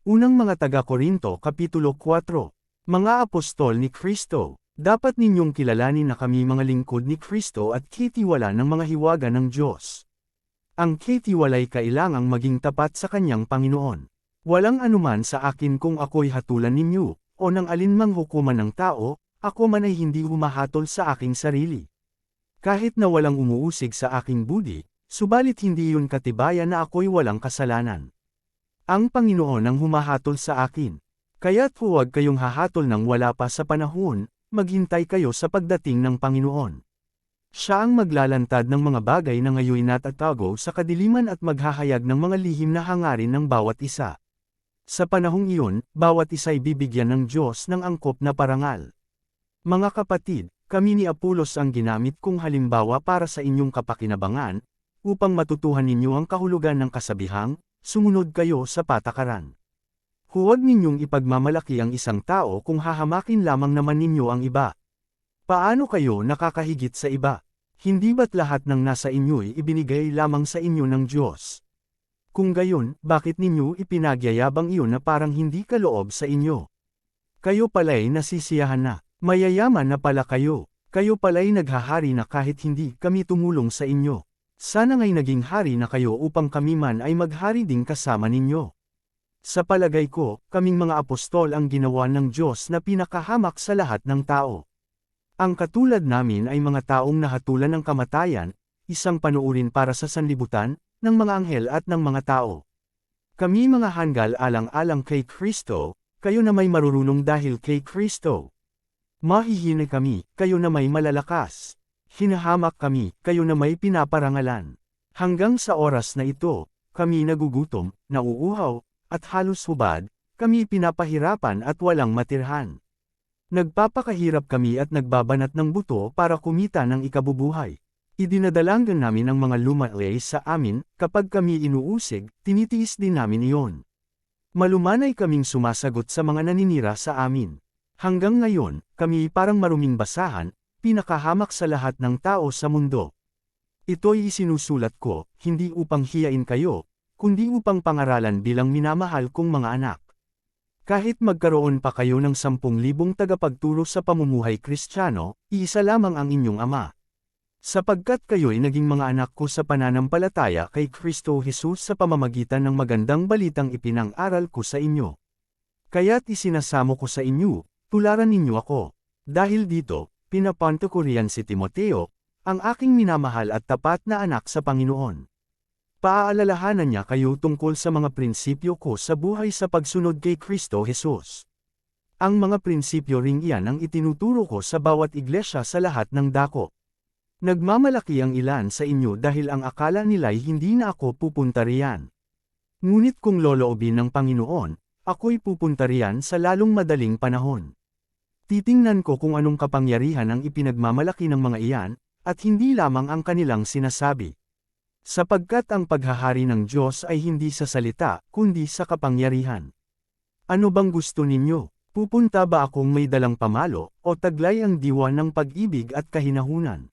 Unang mga taga-Korinto Kapitulo 4. Mga apostol ni Kristo, dapat ninyong kilalanin na kami mga lingkod ni Kristo at kitiwala ng mga hiwaga ng Diyos. Ang kitiwalay kailangang maging tapat sa kanyang Panginoon. Walang anuman sa akin kung ako'y hatulan ninyo, o ng alinmang hukuman ng tao, ako man ay hindi humahatol sa aking sarili. Kahit na walang umuusig sa aking budi, subalit hindi yun katibayan na ako'y walang kasalanan. Ang Panginoon ang humahatol sa akin. Kaya't huwag kayong hahatol ng wala pa sa panahon, maghintay kayo sa pagdating ng Panginoon. Siya ang maglalantad ng mga bagay na ngayon natatago sa kadiliman at maghahayag ng mga lihim na hangarin ng bawat isa. Sa panahong iyon, bawat isa'y bibigyan ng Diyos ng angkop na parangal. Mga kapatid, kami ni Apolos ang ginamit kong halimbawa para sa inyong kapakinabangan, upang matutuhan ninyo ang kahulugan ng kasabihang, sumunod kayo sa patakaran. Huwag ninyong ipagmamalaki ang isang tao kung hahamakin lamang naman ninyo ang iba. Paano kayo nakakahigit sa iba? Hindi ba't lahat ng nasa inyo'y ibinigay lamang sa inyo ng Diyos? Kung gayon, bakit ninyo ipinagyayabang iyon na parang hindi kaloob sa inyo? Kayo pala'y nasisiyahan na, mayayaman na pala kayo. Kayo pala'y naghahari na kahit hindi kami tumulong sa inyo. Sana nga'y naging hari na kayo upang kami man ay maghari ding kasama ninyo. Sa palagay ko, kaming mga apostol ang ginawa ng Diyos na pinakahamak sa lahat ng tao. Ang katulad namin ay mga taong nahatulan ng kamatayan, isang panuurin para sa sanlibutan, ng mga anghel at ng mga tao. Kami mga hanggal alang-alang kay Kristo, kayo na may marurunong dahil kay Kristo. Mahihina kami, kayo na may malalakas. Hinahamak kami, kayo na may pinaparangalan. Hanggang sa oras na ito, kami nagugutom, nauuhaw, at halos hubad, kami pinapahirapan at walang matirhan. Nagpapakahirap kami at nagbabanat ng buto para kumita ng ikabubuhay. Idinadalangan namin ang mga lumalay sa amin, kapag kami inuusig, tinitiis din namin iyon. Malumanay kaming sumasagot sa mga naninira sa amin. Hanggang ngayon, kami parang maruming basahan, pinakahamak sa lahat ng tao sa mundo. Ito'y isinusulat ko, hindi upang hiyain kayo, kundi upang pangaralan bilang minamahal kong mga anak. Kahit magkaroon pa kayo ng 10,000 tagapagturo sa pamumuhay Kristiyano, iisa lamang ang inyong Ama. Sapagkat kayo'y naging mga anak ko sa pananampalataya kay Kristo Jesus sa pamamagitan ng magandang balitang ipinang-aral ko sa inyo. Kaya't isinasamo ko sa inyo, tularan ninyo ako. Dahil dito, pinapanto ko riyan si Timoteo, ang aking minamahal at tapat na anak sa Panginoon. Paaalalahanan niya kayo tungkol sa mga prinsipyo ko sa buhay sa pagsunod kay Kristo Jesus. Ang mga prinsipyo ring iyan ang itinuturo ko sa bawat iglesia sa lahat ng dako. Nagmamalaki ang ilan sa inyo dahil ang akala nila'y hindi na ako pupunta riyan. Ngunit kung loloobin ng Panginoon, ako'y pupunta riyan sa lalong madaling panahon. Titingnan ko kung anong kapangyarihan ang ipinagmamalaki ng mga iyan, at hindi lamang ang kanilang sinasabi. Sapagkat ang paghahari ng Diyos ay hindi sa salita, kundi sa kapangyarihan. Ano bang gusto ninyo? Pupunta ba akong may dalang pamalo, o taglay ang diwa ng pag-ibig at kahinahunan?